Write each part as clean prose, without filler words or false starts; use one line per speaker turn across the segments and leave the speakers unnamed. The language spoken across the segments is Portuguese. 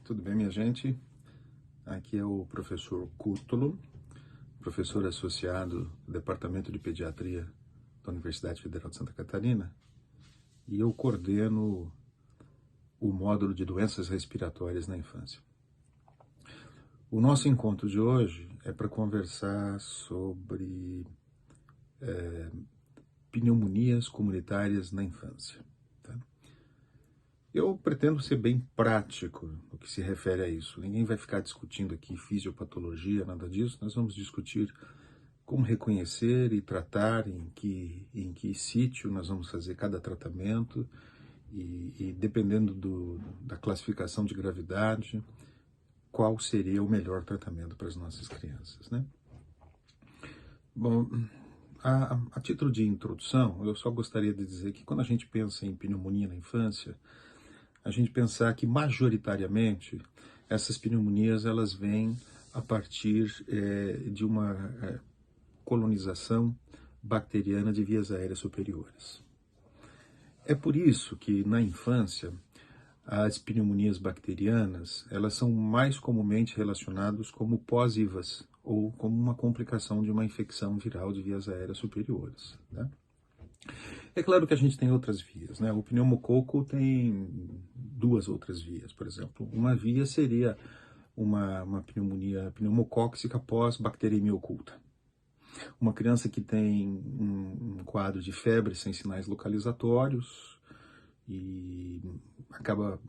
Tudo bem, minha gente? Aqui é o professor Cúrtulo, professor associado do Departamento de Pediatria da Universidade Federal de Santa Catarina, e eu coordeno o módulo de doenças respiratórias na infância. O nosso encontro de hoje é para conversar sobre pneumonias comunitárias na infância. Eu pretendo ser bem prático no que se refere a isso. Ninguém vai ficar discutindo aqui fisiopatologia, nada disso. Nós vamos discutir como reconhecer e tratar, em que sítio nós vamos fazer cada tratamento e dependendo da classificação de gravidade, qual seria o melhor tratamento para as nossas crianças, né? Bom, a título de introdução, eu só gostaria de dizer que quando a gente pensa em pneumonia na infância, a gente pensar que majoritariamente essas pneumonias elas vêm a partir de uma colonização bacteriana de vias aéreas superiores. É por isso que na infância as pneumonias bacterianas elas são mais comumente relacionadas como pós-IVAs ou como uma complicação de uma infecção viral de vias aéreas superiores, né? É claro que a gente tem outras vias, né? O pneumococo tem duas outras vias, por exemplo. Uma via seria uma pneumonia pneumocóxica pós-bacteremia oculta. Uma criança que tem um quadro de febre sem sinais localizatórios e acaba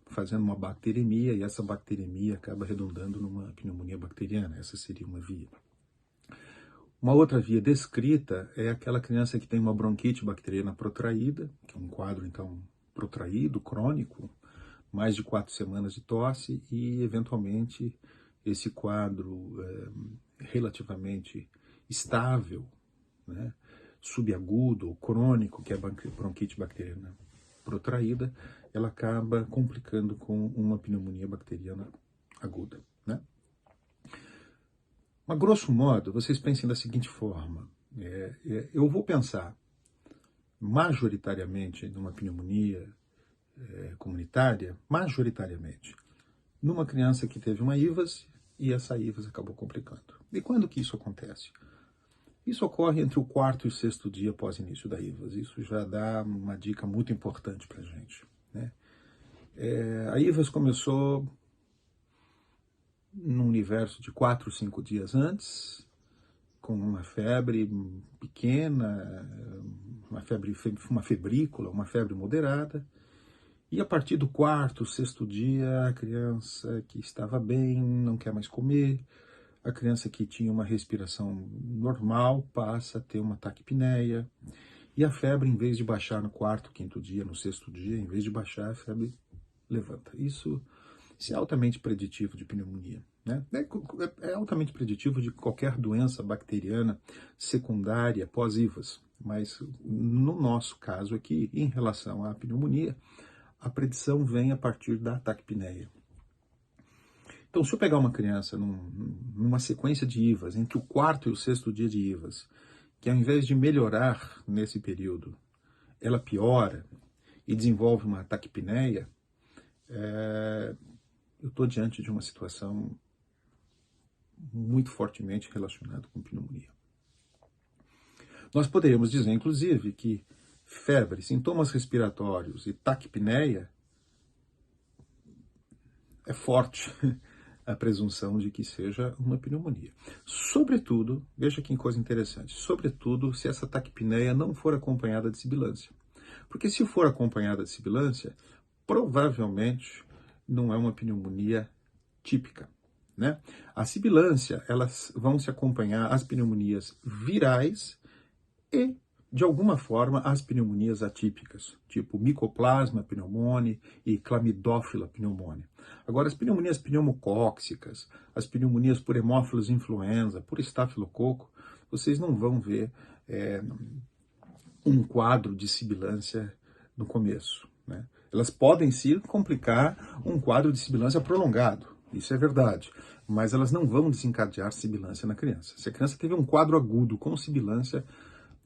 fazendo uma bacteremia e essa bacteremia acaba redundando numa pneumonia bacteriana. Essa seria uma via. Uma outra via descrita é aquela criança que tem uma bronquite bacteriana protraída, que é um quadro, então, protraído, crônico, mais de 4 semanas de tosse e, eventualmente, esse quadro relativamente estável, né, subagudo ou crônico, que é a bronquite bacteriana protraída, ela acaba complicando com uma pneumonia bacteriana aguda, né? Mas, grosso modo, vocês pensem da seguinte forma, eu vou pensar majoritariamente numa pneumonia comunitária, majoritariamente, numa criança que teve uma IVAS e essa IVAS acabou complicando. E quando que isso acontece? Isso ocorre entre o 4º e o 6º dia após o início da IVAS. Isso já dá uma dica muito importante para a gente, né? A IVAS começou num universo de 4, 5 dias antes, com uma febre pequena, uma febrícula, uma febre moderada, e a partir do 4º, 6º dia, a criança que estava bem não quer mais comer, a criança que tinha uma respiração normal passa a ter uma taquipneia, e a febre, em vez de baixar no 4º, 5º dia, no 6º dia, em vez de baixar, a febre levanta. Isso é altamente preditivo de pneumonia, né? É altamente preditivo de qualquer doença bacteriana secundária pós-IVAS, mas no nosso caso aqui, em relação à pneumonia, a predição vem a partir da taquipneia. Então, se eu pegar uma criança numa sequência de IVAS, entre o 4º e o 6º dia de IVAS, que ao invés de melhorar nesse período, ela piora e desenvolve uma taquipneia, eu estou diante de uma situação muito fortemente relacionada com pneumonia. Nós poderíamos dizer, inclusive, que febre, sintomas respiratórios e taquipneia é forte a presunção de que seja uma pneumonia. Sobretudo, veja que coisa interessante, sobretudo se essa taquipneia não for acompanhada de sibilância. Porque se for acompanhada de sibilância, provavelmente não é uma pneumonia típica, né? A sibilância, elas vão se acompanhar as pneumonias virais e, de alguma forma, as pneumonias atípicas, tipo Mycoplasma pneumoniae e Chlamydophila pneumoniae. Agora, as pneumonias pneumocóxicas, as pneumonias por hemófilos influenza, por estafilococo, vocês não vão ver um quadro de sibilância no começo, né? Elas podem sim complicar um quadro de sibilância prolongado, isso é verdade, mas elas não vão desencadear sibilância na criança. Se a criança teve um quadro agudo com sibilância,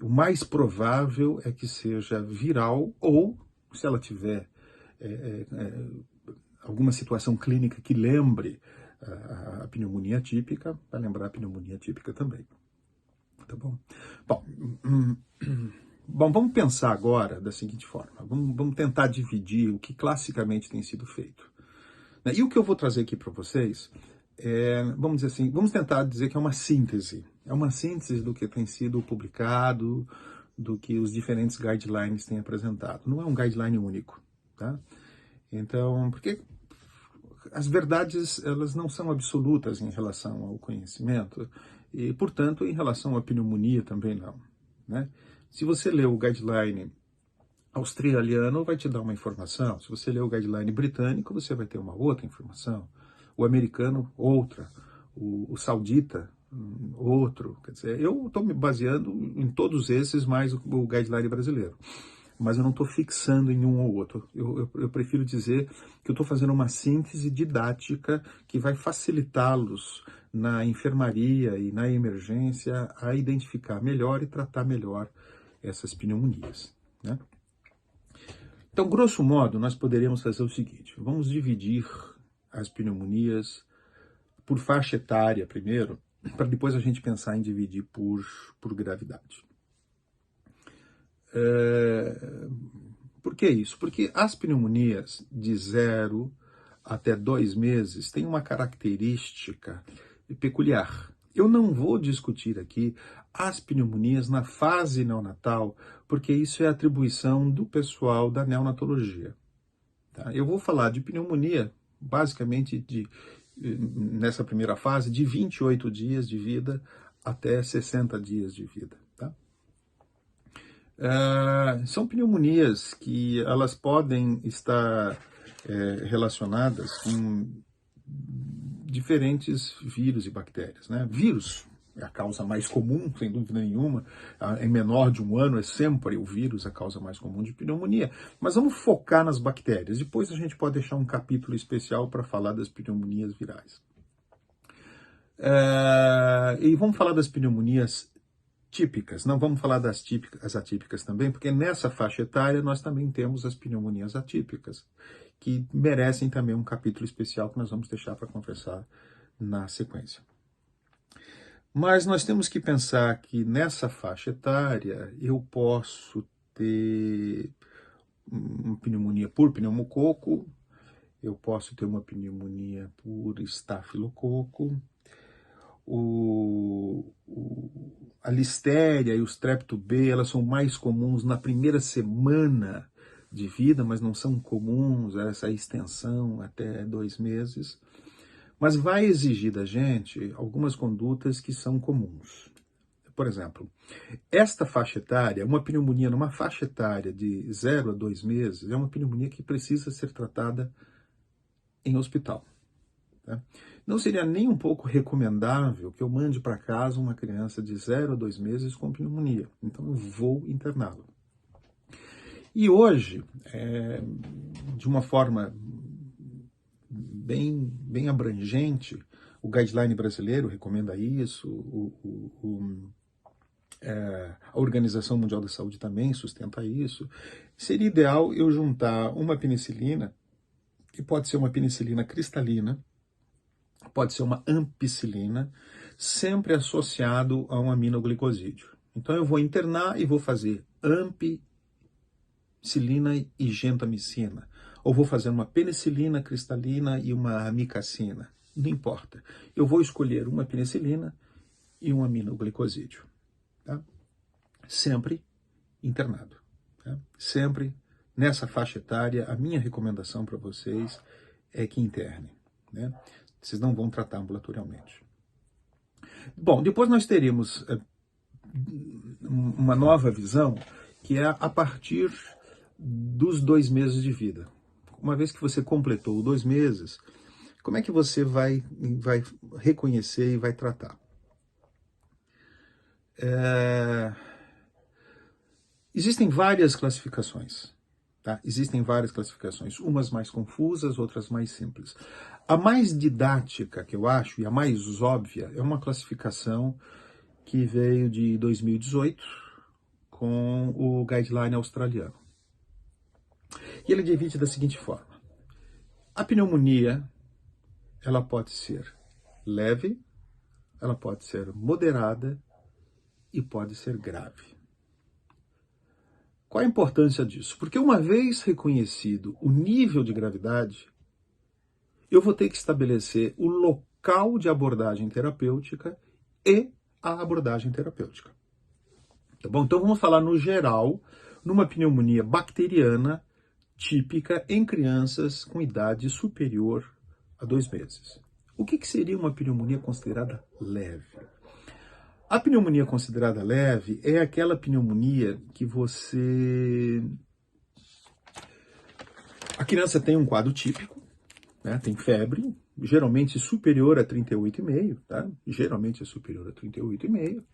o mais provável é que seja viral ou, se ela tiver alguma situação clínica que lembre a pneumonia típica, vai lembrar a pneumonia típica também. Tá bom? Bom, bom, vamos pensar agora da seguinte forma. Vamos tentar dividir o que classicamente tem sido feito. E o que eu vou trazer aqui para vocês vamos dizer assim, vamos tentar dizer que é uma síntese. É uma síntese do que tem sido publicado, do que os diferentes guidelines têm apresentado. Não é um guideline único, tá? Então, porque as verdades, elas não são absolutas em relação ao conhecimento e, portanto, em relação à pneumonia também não, né? Se você lê o guideline australiano, vai te dar uma informação. Se você lê o guideline britânico, você vai ter uma outra informação. O americano, outra. O saudita, outro. Quer dizer, eu estou me baseando em todos esses, mais o guideline brasileiro. Mas eu não estou fixando em um ou outro. Eu prefiro dizer que eu estou fazendo uma síntese didática que vai facilitá-los na enfermaria e na emergência a identificar melhor e tratar melhor essas pneumonias, né? Então, grosso modo, nós poderíamos fazer o seguinte: vamos dividir as pneumonias por faixa etária primeiro, para depois a gente pensar em dividir por gravidade. Por que isso? Porque as pneumonias de 0 até 2 meses têm uma característica peculiar. Eu não vou discutir aqui as pneumonias na fase neonatal, porque isso é atribuição do pessoal da neonatologia. Tá? Eu vou falar de pneumonia, basicamente, nessa primeira fase, de 28 dias de vida até 60 dias de vida. Tá? São pneumonias que elas podem estar relacionadas com diferentes vírus e bactérias, né? Vírus é a causa mais comum, sem dúvida nenhuma. Em menor de 1 ano é sempre o vírus a causa mais comum de pneumonia. Mas vamos focar nas bactérias. Depois a gente pode deixar um capítulo especial para falar das pneumonias virais. E vamos falar das pneumonias típicas. Não vamos falar das típicas, atípicas também, porque nessa faixa etária nós também temos as pneumonias atípicas, que merecem também um capítulo especial que nós vamos deixar para conversar na sequência. Mas nós temos que pensar que nessa faixa etária eu posso ter uma pneumonia por pneumococo, eu posso ter uma pneumonia por estafilococo, a listéria e o strepto B, elas são mais comuns na primeira semana de vida, mas não são comuns essa extensão até 2 meses. Mas vai exigir da gente algumas condutas que são comuns. Por exemplo, esta faixa etária, uma pneumonia numa faixa etária de 0 a 2 meses, é uma pneumonia que precisa ser tratada em hospital. Tá? Não seria nem um pouco recomendável que eu mande para casa uma criança de 0 a 2 meses com pneumonia. Então eu vou interná-la. E hoje, de uma forma bem abrangente, o guideline brasileiro recomenda isso, a Organização Mundial da Saúde também sustenta isso. Seria ideal eu juntar uma penicilina, que pode ser uma penicilina cristalina, pode ser uma ampicilina, sempre associado a um aminoglicosídeo. Então eu vou internar e vou fazer ampicilina e gentamicina. Ou vou fazer uma penicilina cristalina e uma amicacina. Não importa. Eu vou escolher uma penicilina e um aminoglicosídeo. Tá? Sempre internado. Tá? Sempre nessa faixa etária, a minha recomendação para vocês é que internem. Né? Vocês não vão tratar ambulatorialmente. Bom, depois nós teríamos uma nova visão, que é a partir dos 2 meses de vida. Uma vez que você completou 2 meses, como é que você vai reconhecer e vai tratar? Existem várias classificações. Tá? Existem várias classificações, umas mais confusas, outras mais simples. A mais didática, que eu acho, e a mais óbvia, é uma classificação que veio de 2018 com o guideline australiano. E ele divide da seguinte forma: A pneumonia, ela pode ser leve, ela pode ser moderada e pode ser grave. Qual a importância disso? Porque uma vez reconhecido o nível de gravidade, eu vou ter que estabelecer o local de abordagem terapêutica e a abordagem terapêutica. Tá bom? Então vamos falar no geral, numa pneumonia bacteriana típica em crianças com idade superior a 2 meses. O que seria uma pneumonia considerada leve? A pneumonia considerada leve é aquela pneumonia que a criança tem um quadro típico, né? Tem febre, geralmente superior a 38,5, tá? Geralmente é superior a 38,5.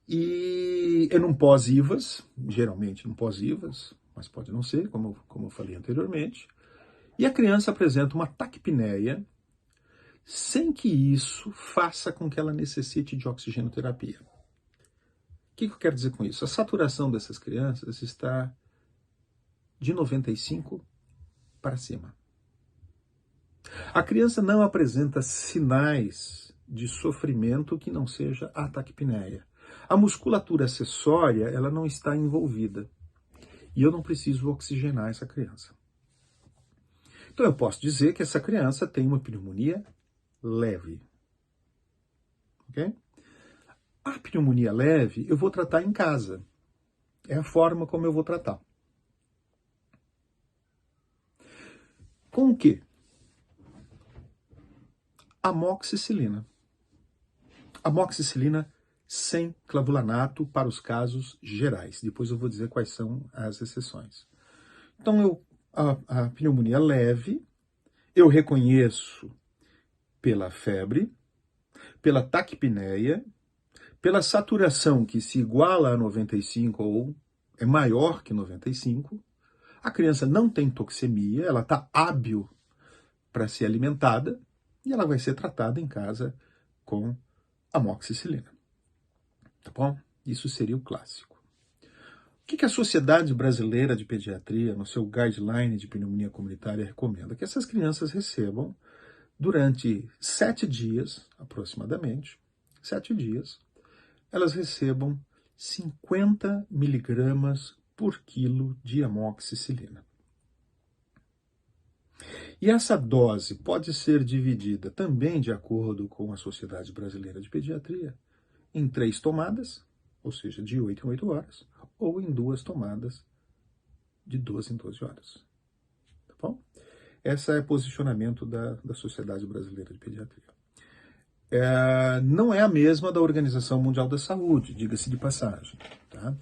E é num pós-IVAS, geralmente num pós-IVAS, mas pode não ser, como eu falei anteriormente. E a criança apresenta uma taquipneia, sem que isso faça com que ela necessite de oxigenoterapia. O que eu quero dizer com isso? A saturação dessas crianças está de 95 para cima. A criança não apresenta sinais de sofrimento que não seja a taquipneia. A musculatura acessória, ela não está envolvida. E eu não preciso oxigenar essa criança. Então eu posso dizer que essa criança tem uma pneumonia leve. Ok? A pneumonia leve eu vou tratar em casa. É a forma como eu vou tratar. Com o quê? Amoxicilina. Amoxicilina sem clavulanato para os casos gerais. Depois eu vou dizer quais são as exceções. Então, a pneumonia leve, eu reconheço pela febre, pela taquipneia, pela saturação que se iguala a 95 ou é maior que 95. A criança não tem toxemia, ela está hábil para ser alimentada e ela vai ser tratada em casa com amoxicilina. Tá bom? Isso seria o clássico. O que a Sociedade Brasileira de Pediatria, no seu guideline de pneumonia comunitária, recomenda? Que essas crianças recebam, durante 7 dias, aproximadamente, 7 dias, elas recebam 50 miligramas por quilo de amoxicilina. E essa dose pode ser dividida também, de acordo com a Sociedade Brasileira de Pediatria, em 3 tomadas, ou seja, de 8 em 8 horas, ou em 2 tomadas, de 12 em 12 horas. Tá bom? Esse é o posicionamento da Sociedade Brasileira de Pediatria. Não é a mesma da Organização Mundial da Saúde, diga-se de passagem. Tá?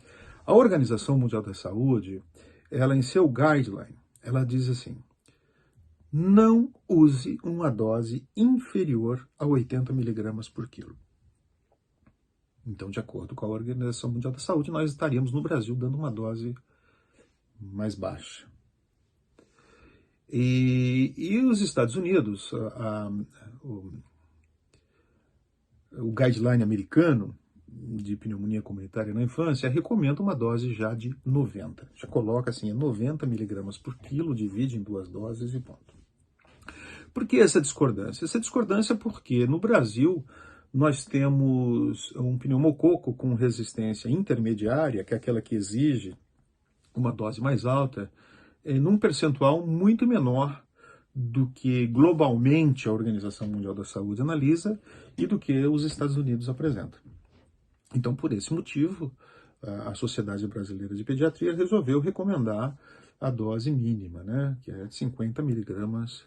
A Organização Mundial da Saúde, ela em seu guideline, ela diz assim: não use uma dose inferior a 80 miligramas por quilo. Então, de acordo com a Organização Mundial da Saúde, nós estaríamos no Brasil dando uma dose mais baixa. E os Estados Unidos, o guideline americano de pneumonia comunitária na infância recomenda uma dose já de 90. Já coloca assim, 90 miligramas por quilo, divide em 2 doses e ponto. Por que essa discordância? Essa discordância porque no Brasil nós temos um pneumococo com resistência intermediária, que é aquela que exige uma dose mais alta, num percentual muito menor do que globalmente a Organização Mundial da Saúde analisa e do que os Estados Unidos apresentam. Então, por esse motivo, a Sociedade Brasileira de Pediatria resolveu recomendar a dose mínima, né, que é de 50 miligramas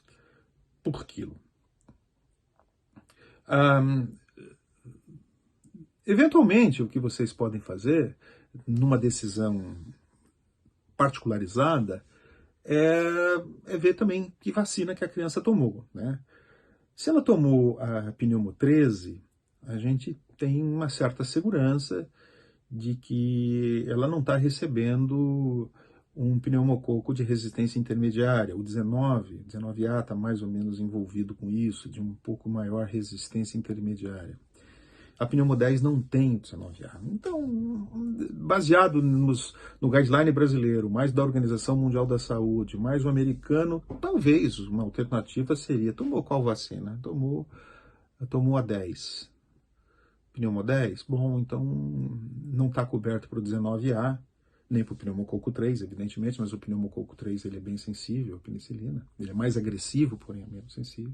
por quilo. Eventualmente, o que vocês podem fazer, numa decisão particularizada, é ver também que vacina que a criança tomou, né? Se ela tomou a pneumo 13, a gente tem uma certa segurança de que ela não está recebendo um pneumococo de resistência intermediária. O 19A está mais ou menos envolvido com isso, de um pouco maior resistência intermediária. A pneumo 10 não tem 19A. Então, baseado no guideline brasileiro, mais da Organização Mundial da Saúde, mais o americano, talvez uma alternativa seria, tomou qual vacina? Tomou a 10. Pneumo 10? Bom, então não está coberto para o 19A, nem para o pneumococo 3, evidentemente, mas o pneumococo 3 ele é bem sensível à penicilina. Ele é mais agressivo, porém é menos sensível,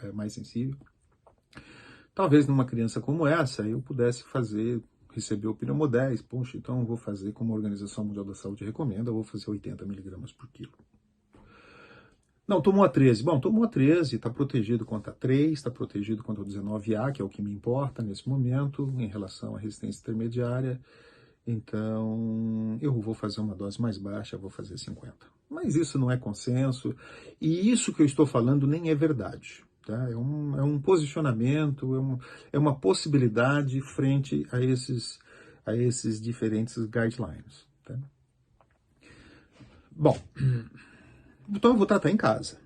é mais sensível. Talvez numa criança como essa eu pudesse receber o pneumo 10. Poxa, então eu vou fazer como a Organização Mundial da Saúde recomenda, eu vou fazer 80 miligramas por quilo. Não, tomou a 13. Bom, tomou a 13, está protegido contra a 3, está protegido contra o 19A, que é o que me importa nesse momento, em relação à resistência intermediária. Então, eu vou fazer uma dose mais baixa, vou fazer 50. Mas isso não é consenso, e isso que eu estou falando nem é verdade. Tá? É um posicionamento, é uma possibilidade frente a esses diferentes guidelines. Tá? Bom, então eu vou tratar em casa.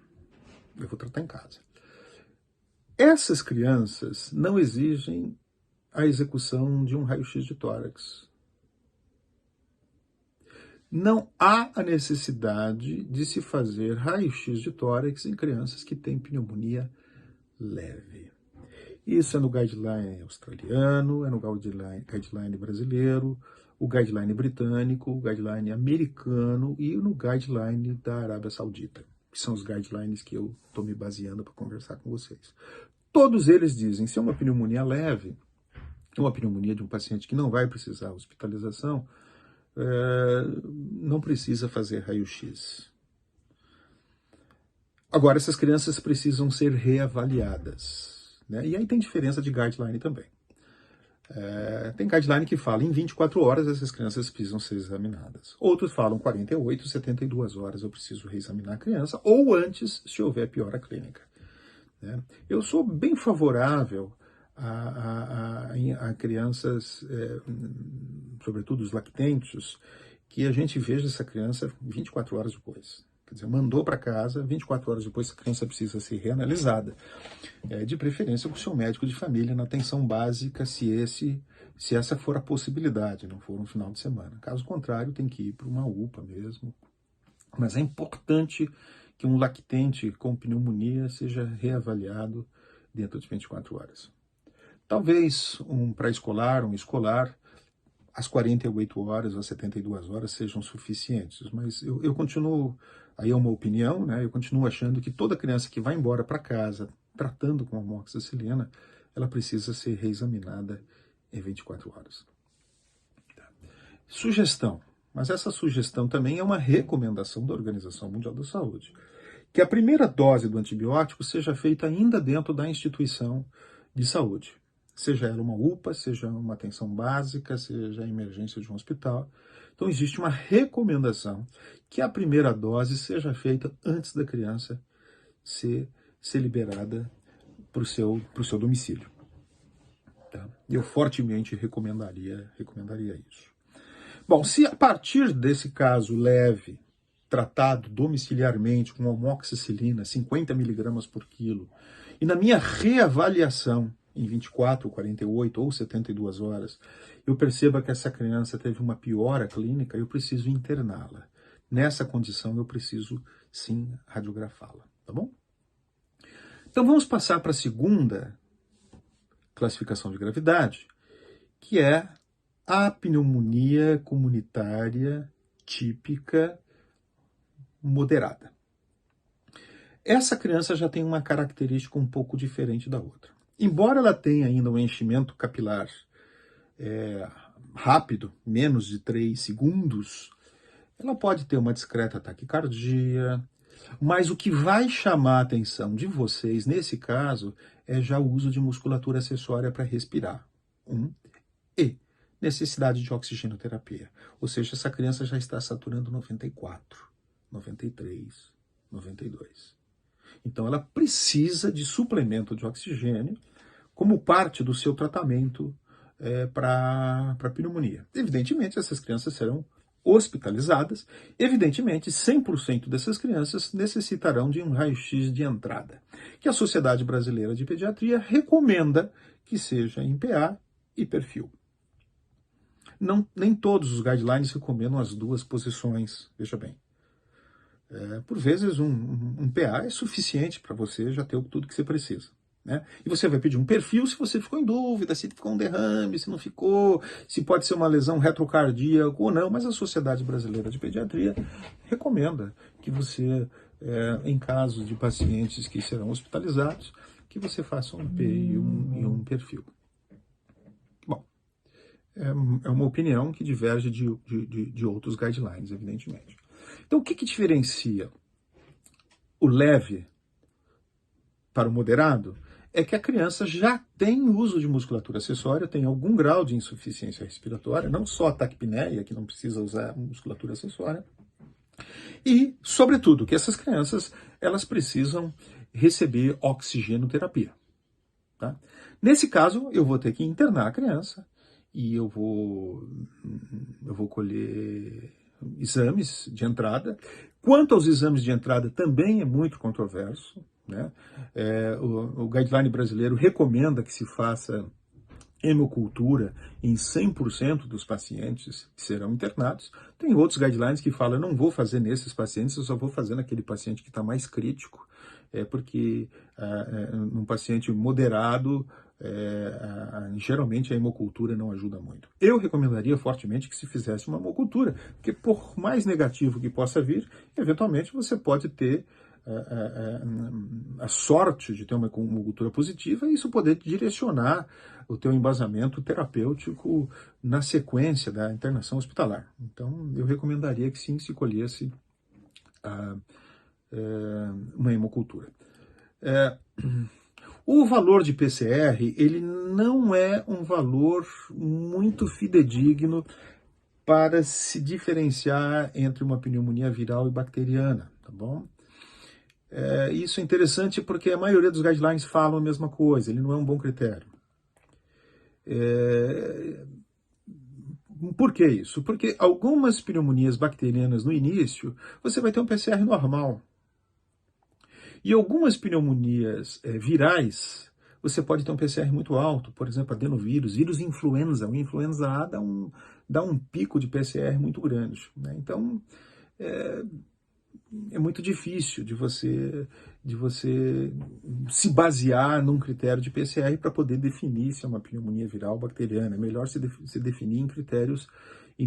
Essas crianças não exigem a execução de um raio-x de tórax. Não há a necessidade de se fazer raio-x de tórax em crianças que têm pneumonia leve. Isso é no guideline australiano, é no guideline brasileiro, o guideline britânico, o guideline americano e no guideline da Arábia Saudita, que são os guidelines que eu estou me baseando para conversar com vocês. Todos eles dizem, se é uma pneumonia leve, uma pneumonia de um paciente que não vai precisar de hospitalização, não precisa fazer raio-x. Agora, essas crianças precisam ser reavaliadas, né? E aí tem diferença de guideline também. Tem guideline que fala em 24 horas essas crianças precisam ser examinadas. Outros falam 48, 72 horas eu preciso reexaminar a criança, ou antes, se houver piora clínica. Né? Eu sou bem favorável a crianças, sobretudo os lactentes, que a gente veja essa criança 24 horas depois. Quer dizer, mandou para casa, 24 horas depois a criança precisa ser reanalisada. De preferência com o seu médico de família, na atenção básica, se essa for a possibilidade, não for no final de semana. Caso contrário, tem que ir para uma UPA mesmo. Mas é importante que um lactente com pneumonia seja reavaliado dentro de 24 horas. Talvez um pré-escolar, um escolar, as 48 horas, as 72 horas sejam suficientes, mas eu continuo, aí é uma opinião, né? Eu continuo achando que toda criança que vai embora para casa tratando com amoxicilina, ela precisa ser reexaminada em 24 horas. Tá. Sugestão, mas essa sugestão também é uma recomendação da Organização Mundial da Saúde, que a primeira dose do antibiótico seja feita ainda dentro da instituição de saúde. Seja ela uma UPA, seja uma atenção básica, seja a emergência de um hospital. Então, existe uma recomendação que a primeira dose seja feita antes da criança ser liberada para o seu domicílio. Tá? Eu fortemente recomendaria isso. Bom, se a partir desse caso leve, tratado domiciliarmente com amoxicilina, 50 miligramas por quilo, e na minha reavaliação, em 24, 48 ou 72 horas, eu perceba que essa criança teve uma piora clínica, eu preciso interná-la. Nessa condição, eu preciso, sim, radiografá-la, tá bom? Então, vamos passar para a segunda classificação de gravidade, que é a pneumonia comunitária típica moderada. Essa criança já tem uma característica um pouco diferente da outra. Embora ela tenha ainda um enchimento capilar rápido, menos de 3 segundos, ela pode ter uma discreta taquicardia, mas o que vai chamar a atenção de vocês, nesse caso, é já o uso de musculatura acessória para respirar. E necessidade de oxigenoterapia. Ou seja, essa criança já está saturando 94, 93, 92. Então, ela precisa de suplemento de oxigênio como parte do seu tratamento para pneumonia. Evidentemente, essas crianças serão hospitalizadas. Evidentemente, 100% dessas crianças necessitarão de um raio-x de entrada, que a Sociedade Brasileira de Pediatria recomenda que seja em PA e perfil. Não, nem todos os guidelines recomendam as duas posições, veja bem. Por vezes um PA é suficiente para você já ter tudo que você precisa. Né? E você vai pedir um perfil se você ficou em dúvida, se ficou um derrame, se não ficou, se pode ser uma lesão retrocardíaca ou não, mas a Sociedade Brasileira de Pediatria recomenda que você, em casos de pacientes que serão hospitalizados, que você faça um P e um perfil. Bom, é uma opinião que diverge de outros guidelines, evidentemente. Então, o que diferencia o leve para o moderado é que a criança já tem uso de musculatura acessória, tem algum grau de insuficiência respiratória, não só a taquipneia, que não precisa usar musculatura acessória, e, sobretudo, que essas crianças elas precisam receber oxigenoterapia. Tá? Nesse caso, eu vou ter que internar a criança e eu vou colher exames de entrada. Quanto aos exames de entrada, também é muito controverso. Né? O guideline brasileiro recomenda que se faça hemocultura em 100% dos pacientes que serão internados. Tem outros guidelines que falam, não vou fazer nesses pacientes, eu só vou fazer naquele paciente que está mais crítico, porque num paciente moderado, geralmente a hemocultura não ajuda muito. Eu recomendaria fortemente que se fizesse uma hemocultura, porque por mais negativo que possa vir, eventualmente você pode ter a sorte de ter uma hemocultura positiva e isso poder direcionar o teu embasamento terapêutico na sequência da internação hospitalar. Então, eu recomendaria que sim se colhesse uma hemocultura. O valor de PCR, ele não é um valor muito fidedigno para se diferenciar entre uma pneumonia viral e bacteriana, tá bom? Isso é interessante porque a maioria dos guidelines falam a mesma coisa, ele não é um bom critério. Por que isso? Porque algumas pneumonias bacterianas no início, você vai ter um PCR normal. E algumas pneumonias virais, você pode ter um PCR muito alto, por exemplo, adenovírus, vírus influenza. O influenza A dá um pico de PCR muito grande. Né? Então, é muito difícil de você se basear num critério de PCR para poder definir se é uma pneumonia viral ou bacteriana. É melhor se definir em critérios, em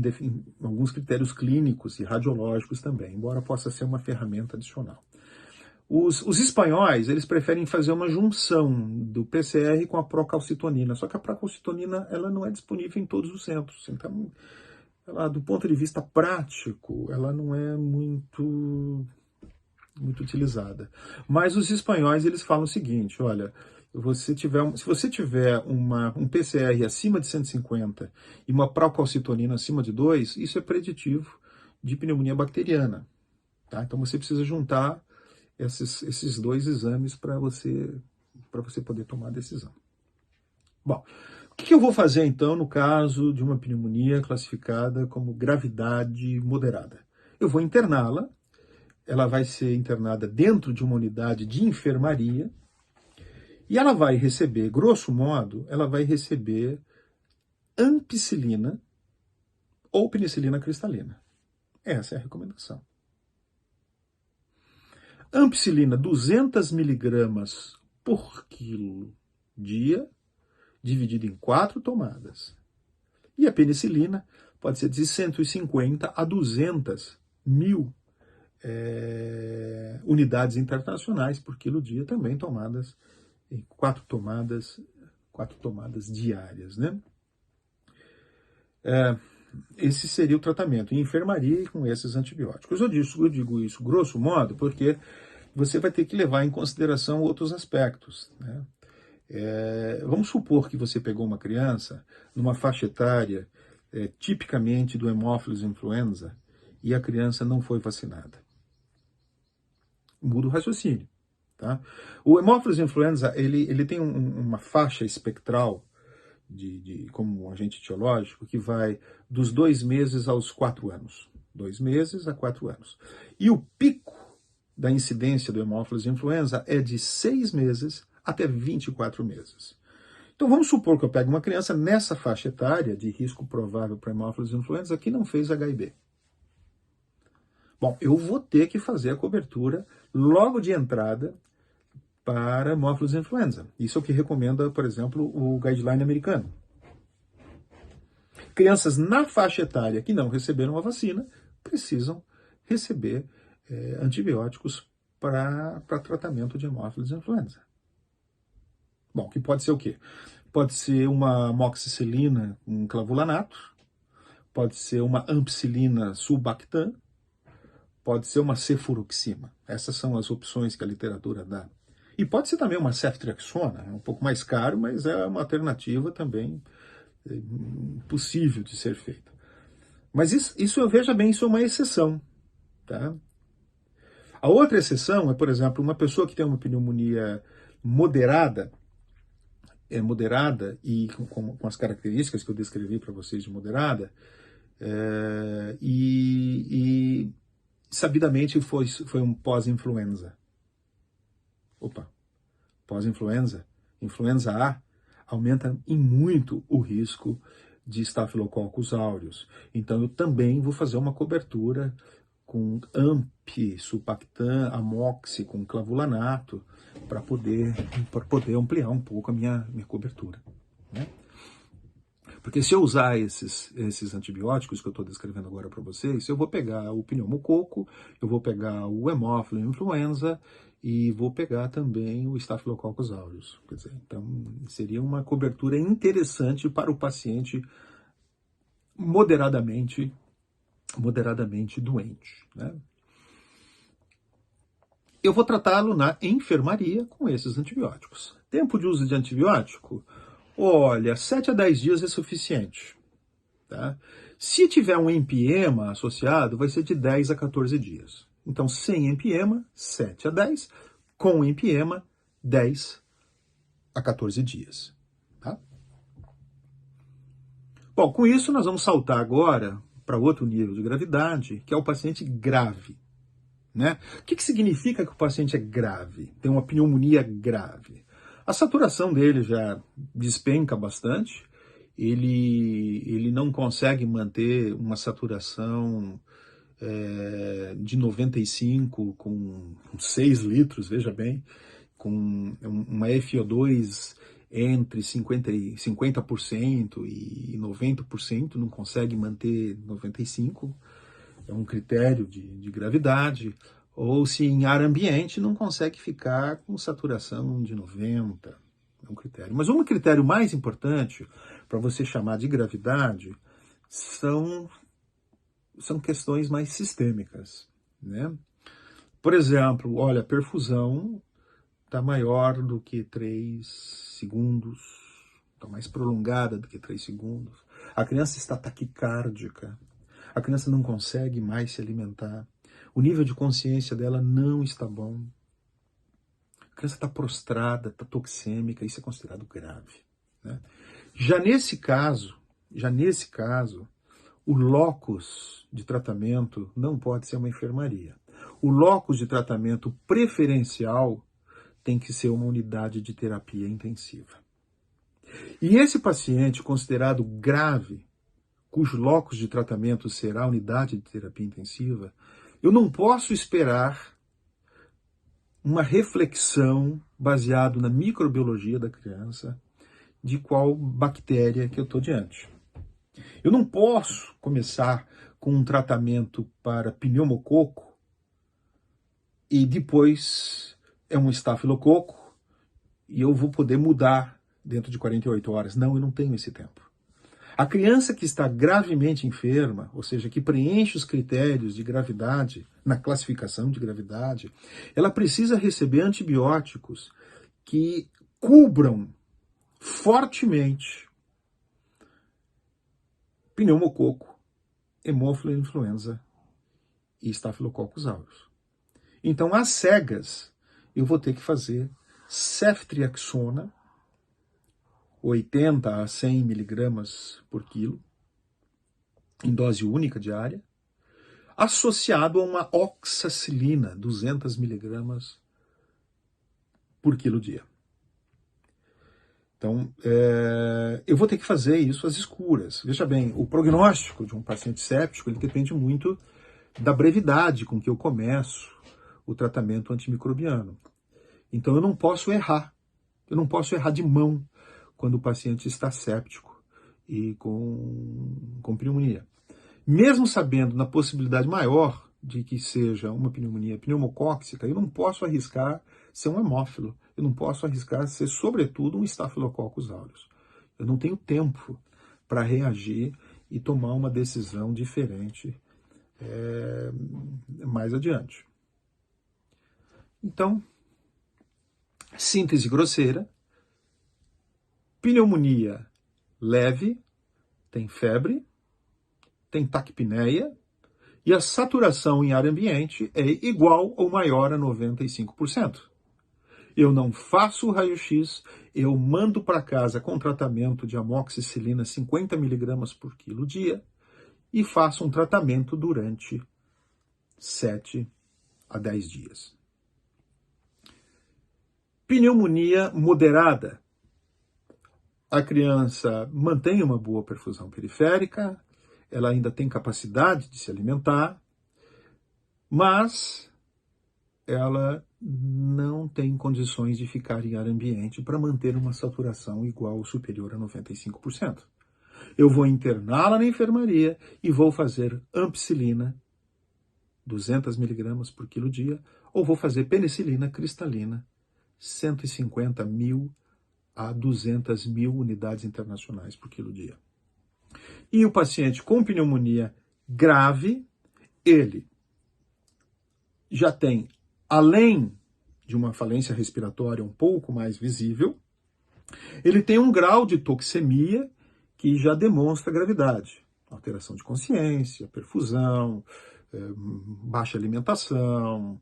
alguns critérios clínicos e radiológicos também, embora possa ser uma ferramenta adicional. Os espanhóis, eles preferem fazer uma junção do PCR com a procalcitonina, só que a procalcitonina ela não é disponível em todos os centros, então ela, do ponto de vista prático, ela não é muito utilizada. Mas os espanhóis, eles falam o seguinte, olha, se você tiver um PCR acima de 150 e uma procalcitonina acima de 2, isso é preditivo de pneumonia bacteriana. Tá? Então você precisa juntar esses dois exames para você poder tomar a decisão. Bom, o que eu vou fazer então no caso de uma pneumonia classificada como gravidade moderada? Eu vou interná-la, ela vai ser internada dentro de uma unidade de enfermaria e ela vai receber, grosso modo, ela vai receber ampicilina ou penicilina cristalina. Essa é a recomendação. Ampicilina 200 miligramas por quilo dia, dividido em 4 tomadas. E a penicilina pode ser de 150 a 200 mil unidades internacionais por quilo dia, também tomadas em 4 tomadas diárias. Né? Esse seria o tratamento em enfermaria com esses antibióticos. Eu digo isso grosso modo porque você vai ter que levar em consideração outros aspectos. Né? Vamos supor que você pegou uma criança numa faixa etária tipicamente do Haemophilus influenza e a criança não foi vacinada. Muda o raciocínio. Tá? O Haemophilus influenza ele tem uma faixa espectral como um agente etiológico que vai dos 2 meses aos 4 anos. 2 meses a 4 anos. E o pico da incidência do Haemophilus influenza é de 6 meses até 24 meses. Então vamos supor que eu pego uma criança nessa faixa etária de risco provável para hemófilos influenza que não fez HIV. Bom, eu vou ter que fazer a cobertura logo de entrada para hemófilos influenza. Isso é o que recomenda, por exemplo, o guideline americano. Crianças na faixa etária que não receberam a vacina precisam receber antibióticos para tratamento de hemófilos influenza. Bom, que pode ser o quê? Pode ser uma amoxicilina com clavulanato, pode ser uma ampicilina sulbactam, pode ser uma cefuroxima. Essas são as opções que a literatura dá. E pode ser também uma ceftriaxona, é um pouco mais caro, mas é uma alternativa também possível de ser feita. Mas isso veja bem, isso é uma exceção. Tá? A outra exceção é, por exemplo, uma pessoa que tem uma pneumonia moderada e com as características que eu descrevi para vocês de moderada, e sabidamente foi um pós-influenza. Pós-influenza, influenza A, aumenta em muito o risco de Staphylococcus aureus. Então eu também vou fazer uma cobertura com AMP, sulbactam, amoxi, com clavulanato, para poder ampliar um pouco a minha cobertura. Né? Porque se eu usar esses antibióticos que eu estou descrevendo agora para vocês, eu vou pegar o pneumococo, eu vou pegar o hemófilo influenza e vou pegar também o Staphylococcus aureus. Quer dizer, então seria uma cobertura interessante para o paciente moderadamente doente. Né? Eu vou tratá-lo na enfermaria com esses antibióticos. Tempo de uso de antibiótico? Olha, 7 a 10 dias é suficiente. Tá? Se tiver um empiema associado, vai ser de 10 a 14 dias. Então, sem empiema, 7 a 10. Com empiema, 10 a 14 dias. Tá? Bom, com isso nós vamos saltar agora para outro nível de gravidade, que é o paciente grave. Né? O que significa que o paciente é grave? Tem uma pneumonia grave. A saturação dele já despenca bastante, ele não consegue manter uma saturação de 95 com 6 litros, veja bem, com uma FO2 entre 50% e 90%, não consegue manter 95%, é um critério de gravidade, ou se em ar ambiente não consegue ficar com saturação de 90%, é um critério. Mas um critério mais importante para você chamar de gravidade são questões mais sistêmicas, né? Por exemplo, olha, a perfusão está maior do que 3 segundos, está mais prolongada do que 3 segundos. A criança está taquicárdica, a criança não consegue mais se alimentar, o nível de consciência dela não está bom, a criança está prostrada, está toxêmica, isso é considerado grave. Né? Já nesse caso, o locus de tratamento não pode ser uma enfermaria. O locus de tratamento preferencial tem que ser uma unidade de terapia intensiva. E esse paciente considerado grave, cujo locus de tratamento será a unidade de terapia intensiva, eu não posso esperar uma reflexão baseada na microbiologia da criança de qual bactéria que eu estou diante. Eu não posso começar com um tratamento para pneumococo e depois é um estafilococo e eu vou poder mudar dentro de 48 horas. Não, eu não tenho esse tempo. A criança que está gravemente enferma, ou seja, que preenche os critérios de gravidade, na classificação de gravidade, ela precisa receber antibióticos que cubram fortemente pneumococo, hemófilo influenza e Staphylococcus aureus. Então, às cegas, eu vou ter que fazer ceftriaxona, 80 a 100 miligramas por quilo, em dose única diária, associado a uma oxacilina, 200 miligramas por quilo dia. Então, eu vou ter que fazer isso às escuras. Veja bem, o prognóstico de um paciente séptico, ele depende muito da brevidade com que eu começo o tratamento antimicrobiano. Então, eu não posso errar. Eu não posso errar de mão quando o paciente está séptico e com pneumonia. Mesmo sabendo na possibilidade maior de que seja uma pneumonia pneumocócica, eu não posso arriscar ser um hemófilo. Eu não posso arriscar ser, sobretudo, um Staphylococcus aureus. Eu não tenho tempo para reagir e tomar uma decisão diferente mais adiante. Então, síntese grosseira, pneumonia leve, tem febre, tem taquipneia, e a saturação em ar ambiente é igual ou maior a 95%. Eu não faço raio-x, eu mando para casa com tratamento de amoxicilina 50 mg por quilo dia e faço um tratamento durante 7 a 10 dias. Pneumonia moderada. A criança mantém uma boa perfusão periférica, ela ainda tem capacidade de se alimentar, mas ela não tem condições de ficar em ar ambiente para manter uma saturação igual ou superior a 95%. Eu vou interná-la na enfermaria e vou fazer ampicilina, 200 mg por quilo dia, ou vou fazer penicilina cristalina, 150.000 a 200.000 unidades internacionais por quilo dia. E o paciente com pneumonia grave, ele já tem, além de uma falência respiratória um pouco mais visível, ele tem um grau de toxemia que já demonstra gravidade. Alteração de consciência, perfusão, baixa alimentação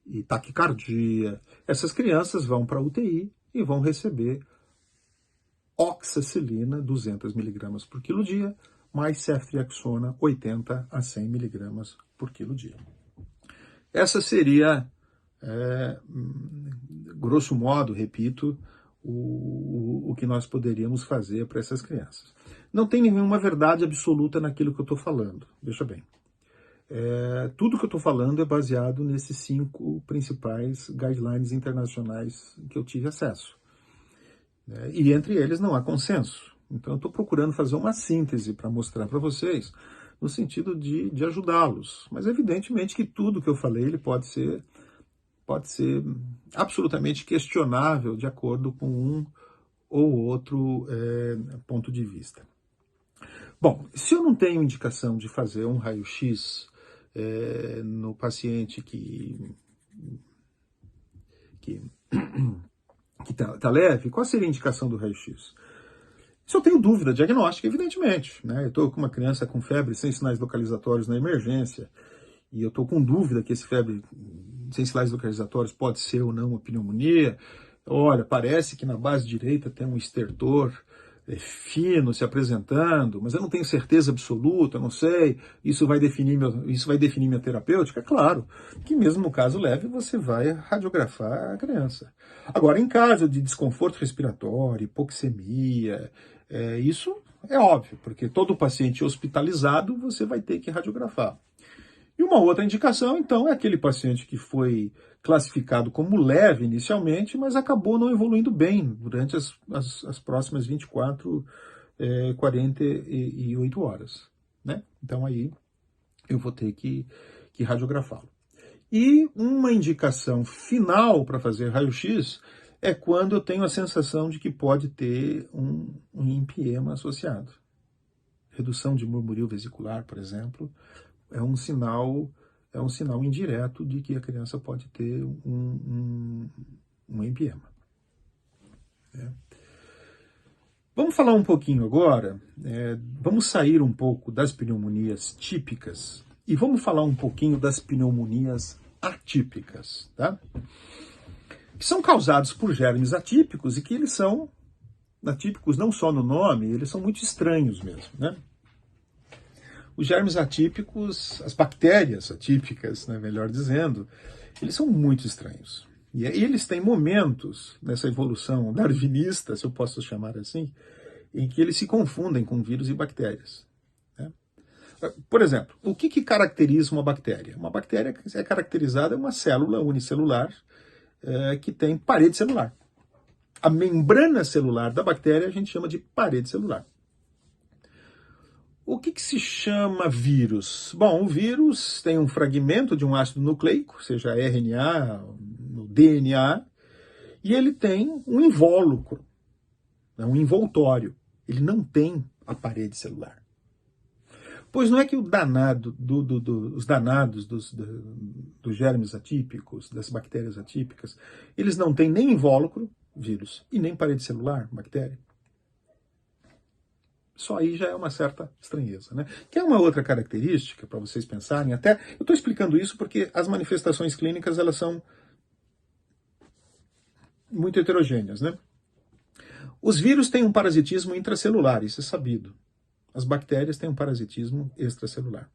e taquicardia. Essas crianças vão para a UTI e vão receber oxacilina, 200 mg por quilo dia, mais ceftriaxona, 80 a 100 mg por quilo dia. Essa seria, grosso modo, repito, o que nós poderíamos fazer para essas crianças. Não tem nenhuma verdade absoluta naquilo que eu estou falando, veja bem. Tudo que eu estou falando é baseado nesses 5 principais guidelines internacionais que eu tive acesso. E entre eles não há consenso. Então eu estou procurando fazer uma síntese para mostrar para vocês, no sentido de ajudá-los. Mas evidentemente que tudo que eu falei ele pode ser absolutamente questionável de acordo com um ou outro ponto de vista. Bom, se eu não tenho indicação de fazer um raio-x no paciente que tá leve, qual seria a indicação do raio-x? Se eu tenho dúvida diagnóstica, evidentemente, né? Eu estou com uma criança com febre sem sinais localizatórios na emergência, e eu estou com dúvida que esse febre sem sinais localizatórios pode ser ou não uma pneumonia. Olha, parece que na base direita tem um estertor fino se apresentando, mas eu não tenho certeza absoluta, não sei, isso vai definir minha terapêutica? Claro, que mesmo no caso leve você vai radiografar a criança. Agora, em caso de desconforto respiratório, hipoxemia, isso é óbvio, porque todo paciente hospitalizado você vai ter que radiografar. E uma outra indicação, então, é aquele paciente que foi classificado como leve inicialmente, mas acabou não evoluindo bem durante as próximas 24, 48 horas. Né? Então aí eu vou ter que radiografá-lo. E uma indicação final para fazer raio-x é quando eu tenho a sensação de que pode ter um empiema associado. Redução de murmúrio vesicular, por exemplo, é um sinal indireto de que a criança pode ter um empiema. Vamos falar um pouquinho agora, vamos sair um pouco das pneumonias típicas e vamos falar um pouquinho das pneumonias atípicas, tá? Que são causados por germes atípicos e que eles são atípicos não só no nome, eles são muito estranhos mesmo, né? Os germes atípicos, as bactérias atípicas, né, melhor dizendo, eles são muito estranhos. E eles têm momentos nessa evolução darwinista, se eu posso chamar assim, em que eles se confundem com vírus e bactérias, né? Por exemplo, o que caracteriza uma bactéria? Uma bactéria é caracterizada uma célula unicelular que tem parede celular. A membrana celular da bactéria a gente chama de parede celular. O que se chama vírus? Bom, o vírus tem um fragmento de um ácido nucleico, seja RNA, no DNA, e ele tem um invólucro, um envoltório. Ele não tem a parede celular. Pois não é que os danados dos germes atípicos, das bactérias atípicas, eles não têm nem invólucro, vírus, e nem parede celular, bactéria. Só aí já é uma certa estranheza, né? Que é uma outra característica, para vocês pensarem, até, eu estou explicando isso porque as manifestações clínicas, elas são muito heterogêneas, né? Os vírus têm um parasitismo intracelular, isso é sabido. As bactérias têm um parasitismo extracelular.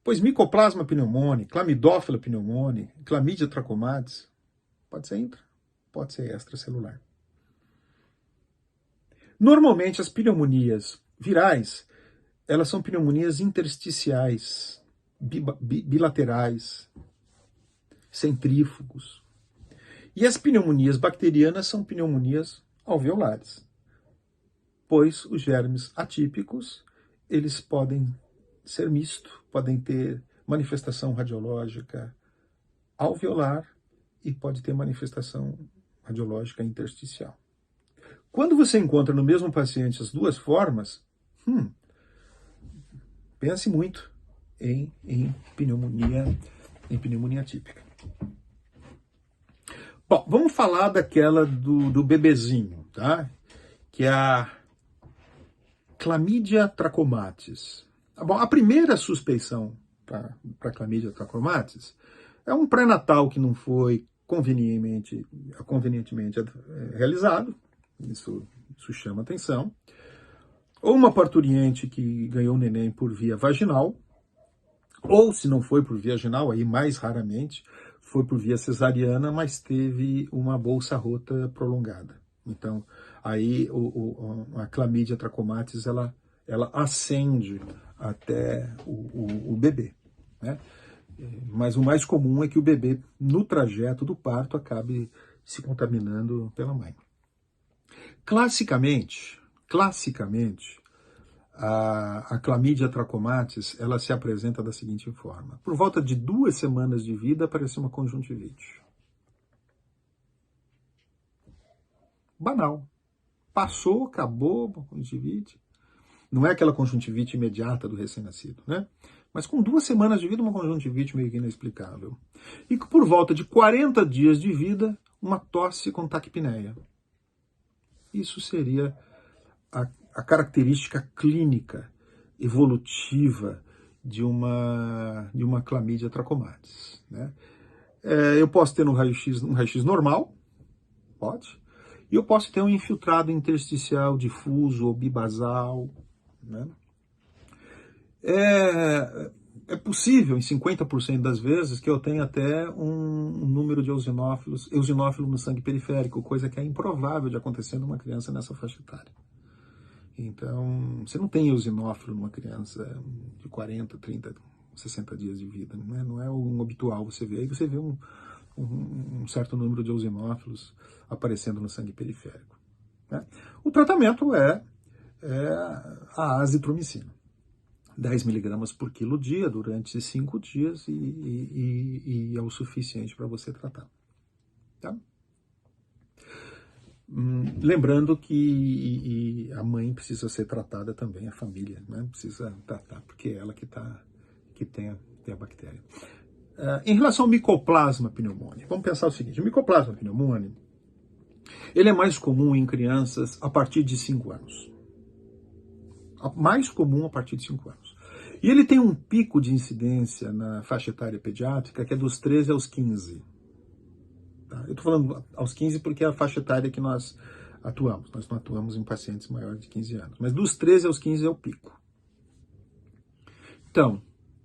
Pois Mycoplasma pneumoniae, Chlamydophila pneumoniae, Chlamydia trachomatis, pode ser intra, pode ser extracelular. Normalmente as pneumonias virais, elas são pneumonias intersticiais, bilaterais, centrífugos. E as pneumonias bacterianas são pneumonias alveolares, pois os germes atípicos, eles podem ser mistos, podem ter manifestação radiológica alveolar e pode ter manifestação radiológica intersticial. Quando você encontra no mesmo paciente as duas formas, pense muito em pneumonia atípica. Bom, vamos falar daquela do bebezinho, tá? Que é a Chlamydia trachomatis. Bom, a primeira suspeição para Chlamydia trachomatis é um pré-natal que não foi convenientemente realizado. Isso chama atenção. Ou uma parturiente que ganhou o neném por via vaginal, ou se não foi por via vaginal, aí mais raramente, foi por via cesariana, mas teve uma bolsa rota prolongada. Então, aí a Chlamydia trachomatis, ela ascende até o bebê, né? Mas o mais comum é que o bebê, no trajeto do parto, acabe se contaminando pela mãe. Classicamente, a Chlamydia trachomatis, ela se apresenta da seguinte forma. Por volta de 2 semanas de vida, aparece uma conjuntivite. Banal. Passou, acabou a conjuntivite. Não é aquela conjuntivite imediata do recém-nascido, né? Mas com 2 semanas de vida, uma conjuntivite meio que inexplicável. E por volta de 40 dias de vida, uma tosse com taquipneia. Isso seria a característica clínica, evolutiva de uma Chlamydia trachomatis, né? Eu posso ter um raio-x normal, pode, e eu posso ter um infiltrado intersticial difuso ou bibasal, né? É possível, em 50% das vezes, que eu tenha até um número de eosinófilo no sangue periférico, coisa que é improvável de acontecer numa criança nessa faixa etária. Então, você não tem eosinófilo numa criança de 40, 30, 60 dias de vida, né? Não é um habitual você ver. Aí você vê um certo número de eosinófilos aparecendo no sangue periférico, né? O tratamento é a azitromicina. 10 miligramas por quilo dia durante 5 dias e é o suficiente para você tratar. Tá? Lembrando que a mãe precisa ser tratada também, a família, né? Precisa tratar, porque é ela que tem a bactéria. Em relação ao Mycoplasma pneumoniae, vamos pensar o seguinte: o Mycoplasma pneumoniae, ele é mais comum em crianças a partir de 5 anos. Mais comum a partir de 5 anos. E ele tem um pico de incidência na faixa etária pediátrica que é dos 13 aos 15. Tá? Eu estou falando aos 15 porque é a faixa etária que nós atuamos. Nós não atuamos em pacientes maiores de 15 anos. Mas dos 13 aos 15 é o pico. Então,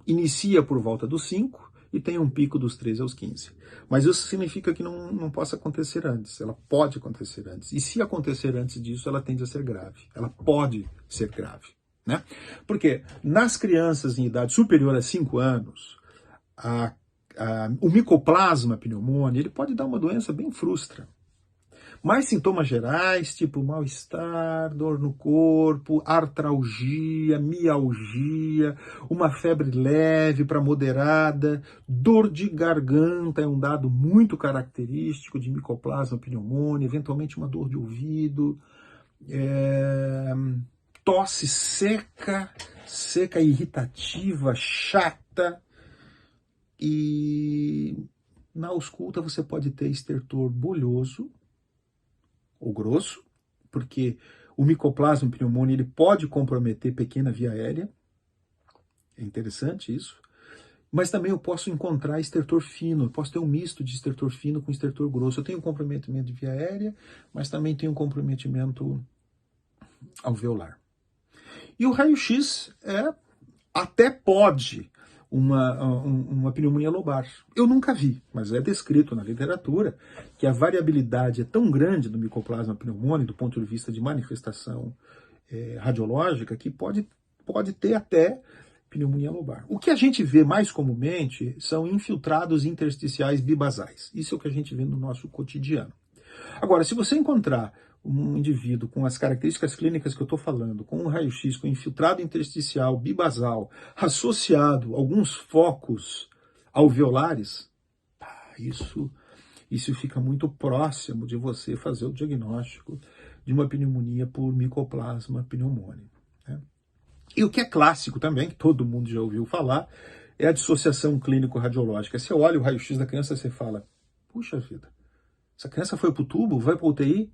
inicia por volta dos 5 e tem um pico dos 13 aos 15. Mas isso significa que não possa acontecer antes, ela pode acontecer antes. E se acontecer antes disso, ela tende a ser grave, ela pode ser grave, né? Porque nas crianças em idade superior a 5 anos, o micoplasma pneumoniae, ele pode dar uma doença bem frustra. Mais sintomas gerais, tipo mal-estar, dor no corpo, artralgia, mialgia, uma febre leve para moderada, dor de garganta é um dado muito característico de micoplasma pneumoniae, eventualmente uma dor de ouvido, tosse seca, irritativa, chata, e na ausculta você pode ter estertor bolhoso, ou grosso, porque o micoplasma pneumoniae ele pode comprometer pequena via aérea, é interessante isso, mas também eu posso encontrar estertor fino, eu posso ter um misto de estertor fino com estertor grosso. Eu tenho comprometimento de via aérea, mas também tenho comprometimento alveolar. E o raio-x até pode uma pneumonia lobar. Eu nunca vi, mas é descrito na literatura que a variabilidade é tão grande do micoplasma pneumoniae do ponto de vista de manifestação radiológica que pode ter até pneumonia lobar. O que a gente vê mais comumente são infiltrados intersticiais bibasais. Isso é o que a gente vê no nosso cotidiano. Agora, se você encontrar um indivíduo com as características clínicas que eu estou falando, com um raio-x, com infiltrado intersticial bibasal, associado a alguns focos alveolares, isso fica muito próximo de você fazer o diagnóstico de uma pneumonia por micoplasma pneumoniae, né? E o que é clássico também, que todo mundo já ouviu falar, é a dissociação clínico-radiológica. Você olha o raio-x da criança e você fala, puxa vida, essa criança foi para o tubo, vai para o UTI?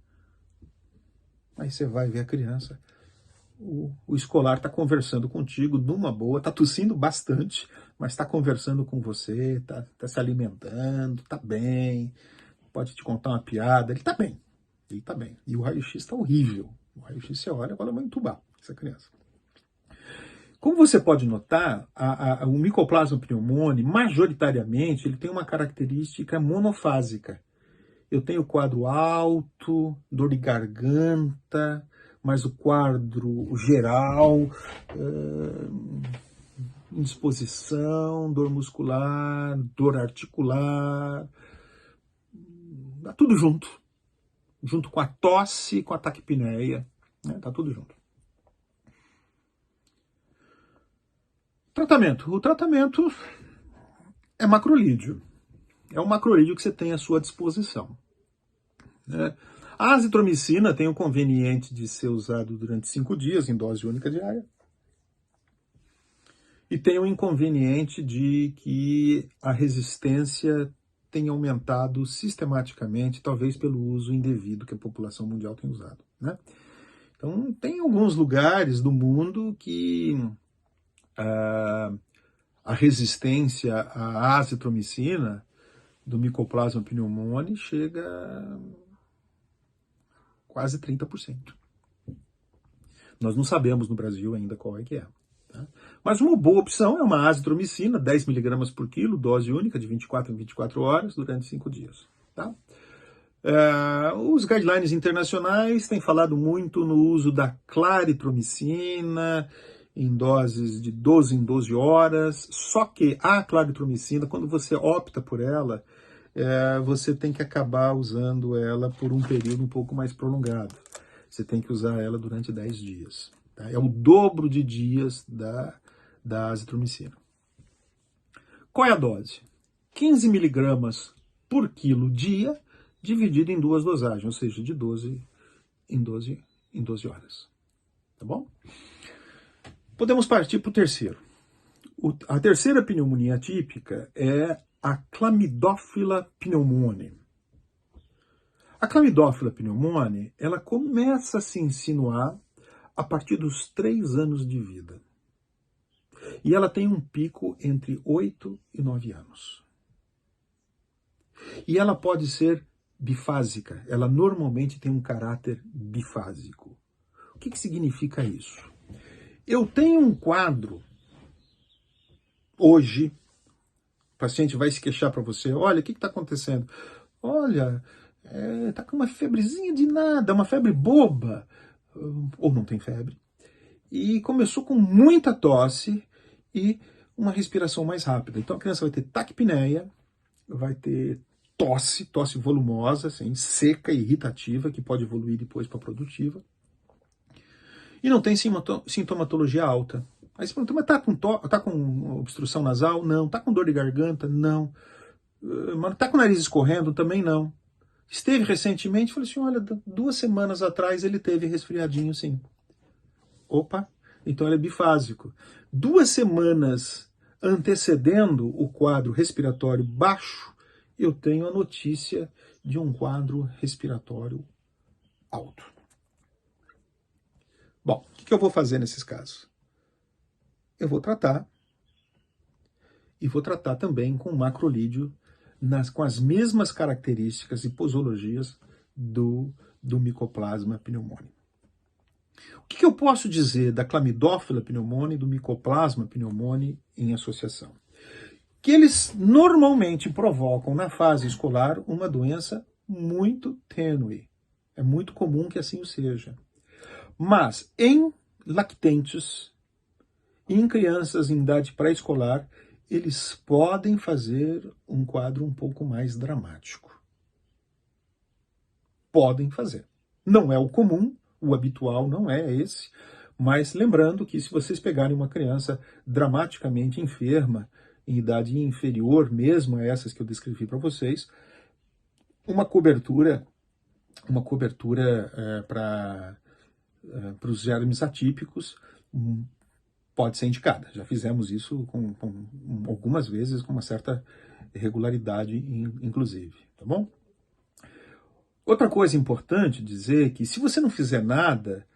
Aí você vai ver a criança, o escolar está conversando contigo numa boa, está tossindo bastante, mas está conversando com você, está se alimentando, está bem, pode te contar uma piada, ele está bem. E o raio-x está horrível. O raio-x você olha, agora vai entubar essa criança. Como você pode notar, o micoplasma pneumoniae, majoritariamente, ele tem uma característica monofásica. Eu tenho quadro alto, dor de garganta, mas o quadro geral, indisposição, dor muscular, dor articular, tá tudo junto com a tosse, com a taquipneia, né? Tá tudo junto. O tratamento é macrolídeo. É um macrolídeo que você tem à sua disposição, né? A azitromicina tem o conveniente de ser usado durante 5 dias em dose única diária. E tem o inconveniente de que a resistência tem aumentado sistematicamente, talvez pelo uso indevido que a população mundial tem usado, né? Então, tem alguns lugares do mundo que a resistência à azitromicina do micoplasma pneumoniae chega a quase 30%. Nós não sabemos no Brasil ainda qual é que é. Tá? Mas uma boa opção é uma azitromicina, 10 mg por quilo, dose única de 24 em 24 horas, durante 5 dias. Tá? Os guidelines internacionais têm falado muito no uso da claritromicina, em doses de 12 em 12 horas, só que a claritromicina, quando você opta por ela, você tem que acabar usando ela por um período um pouco mais prolongado. Você tem que usar ela durante 10 dias. Tá? É o dobro de dias da azitromicina. Qual é a dose? 15 mg por quilo dia, dividido em 2 dosagens, ou seja, de 12 em 12 horas. Tá bom? Podemos partir para o terceiro. A terceira pneumonia atípica é a Chlamydophila pneumoniae. A Chlamydophila pneumoniae, ela começa a se insinuar a partir dos 3 anos de vida. E ela tem um pico entre 8 e 9 anos. E ela pode ser bifásica. Ela normalmente tem um caráter bifásico. O que significa isso? Eu tenho um quadro, hoje, paciente vai se queixar para você, olha, o que está acontecendo? Olha, tá com uma febrezinha de nada, uma febre boba, ou não tem febre, e começou com muita tosse e uma respiração mais rápida. Então a criança vai ter taquipneia, vai ter tosse volumosa, assim, seca e irritativa, que pode evoluir depois para produtiva, e não tem sintomatologia alta. Aí você pergunta, mas tá com obstrução nasal? Não. Tá com dor de garganta? Não. Mas tá com o nariz escorrendo? Também não. Esteve recentemente? Falei assim, olha, 2 semanas atrás ele teve resfriadinho, sim. Opa, então ele é bifásico. 2 semanas antecedendo o quadro respiratório baixo, eu tenho a notícia de um quadro respiratório alto. Bom, o que eu vou fazer nesses casos? Eu vou tratar, e vou tratar também com macrolídeo, com as mesmas características e posologias do Mycoplasma pneumoniae. O que eu posso dizer da Chlamydophila pneumoniae e do Mycoplasma pneumoniae em associação? Que eles normalmente provocam na fase escolar uma doença muito tênue. É muito comum que assim o seja. Mas em lactentes, em crianças em idade pré-escolar, eles podem fazer um quadro um pouco mais dramático. Podem fazer. Não é o comum, o habitual não é esse, mas lembrando que se vocês pegarem uma criança dramaticamente enferma, em idade inferior mesmo a essas que eu descrevi para vocês, uma cobertura para os germes atípicos pode ser indicada. Já fizemos isso com algumas vezes, com uma certa regularidade, inclusive. Tá bom? Outra coisa importante dizer é que se você não fizer nada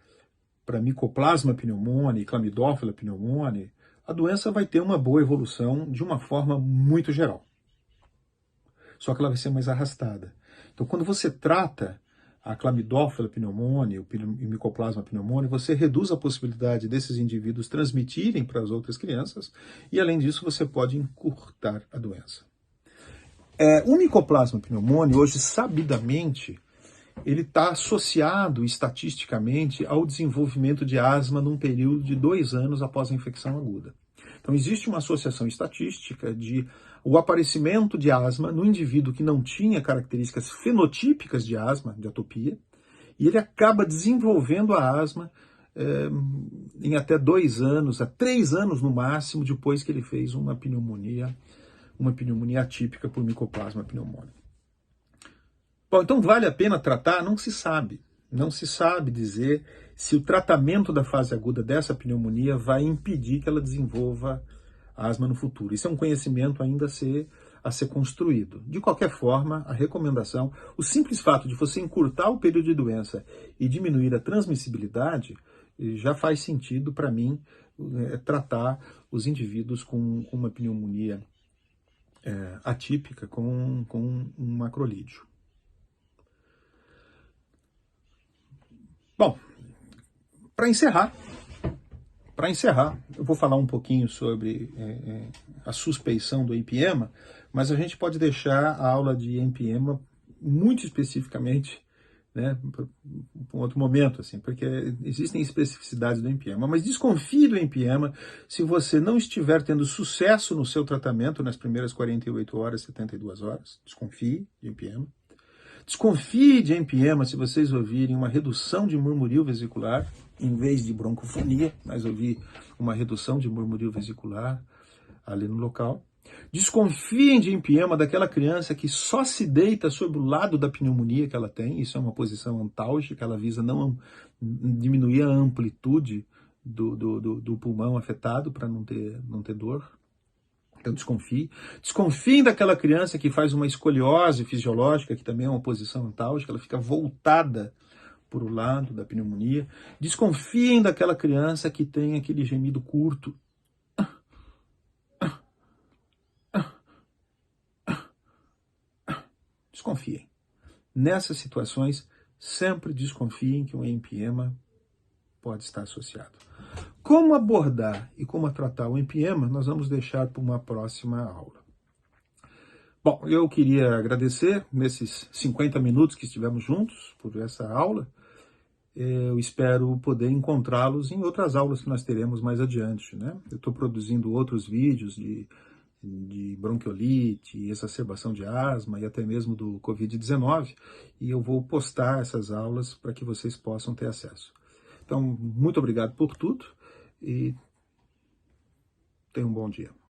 para Mycoplasma pneumoniae e Chlamydophila pneumoniae, a doença vai ter uma boa evolução de uma forma muito geral. Só que ela vai ser mais arrastada. Então, quando você trata a Chlamydophila pneumoniae e o Mycoplasma pneumoniae, você reduz a possibilidade desses indivíduos transmitirem para as outras crianças e, além disso, você pode encurtar a doença. O Mycoplasma pneumoniae, hoje, sabidamente, ele está associado estatisticamente ao desenvolvimento de asma num período de 2 anos após a infecção aguda. Então, existe uma associação estatística de o aparecimento de asma no indivíduo que não tinha características fenotípicas de asma, de atopia, e ele acaba desenvolvendo a asma em até 2 anos, a 3 anos no máximo, depois que ele fez uma pneumonia atípica por Mycoplasma pneumoniae. Bom, então vale a pena tratar? Não se sabe. Não se sabe dizer se o tratamento da fase aguda dessa pneumonia vai impedir que ela desenvolva asma no futuro. Isso é um conhecimento ainda a ser construído. De qualquer forma, a recomendação, o simples fato de você encurtar o período de doença e diminuir a transmissibilidade, já faz sentido para mim tratar os indivíduos com uma pneumonia atípica com um macrolídeo. Bom, para encerrar, eu vou falar um pouquinho sobre a suspeição do empiema, mas a gente pode deixar a aula de empiema muito especificamente, né, para um outro momento, assim, porque existem especificidades do empiema. Mas desconfie do empiema se você não estiver tendo sucesso no seu tratamento nas primeiras 48 horas, 72 horas. Desconfie de empiema. Desconfie de empiema se vocês ouvirem uma redução de murmúrio vesicular, em vez de broncofonia, mas ouvir uma redução de murmúrio vesicular ali no local. Desconfiem de empiema daquela criança que só se deita sobre o lado da pneumonia que ela tem, isso é uma posição antálgica, ela visa não diminuir a amplitude do pulmão afetado para não ter dor. Então desconfie. Desconfiem daquela criança que faz uma escoliose fisiológica, que também é uma posição antálgica, ela fica voltada para o lado da pneumonia. Desconfiem daquela criança que tem aquele gemido curto. Desconfiem. Nessas situações, sempre desconfiem que um empiema pode estar associado. Como abordar e como tratar o empiema, nós vamos deixar para uma próxima aula. Bom, eu queria agradecer nesses 50 minutos que estivemos juntos por essa aula. Eu espero poder encontrá-los em outras aulas que nós teremos mais adiante, né? Eu estou produzindo outros vídeos de bronquiolite, exacerbação de asma e até mesmo do Covid-19, e eu vou postar essas aulas para que vocês possam ter acesso. Então, muito obrigado por tudo e tenham um bom dia.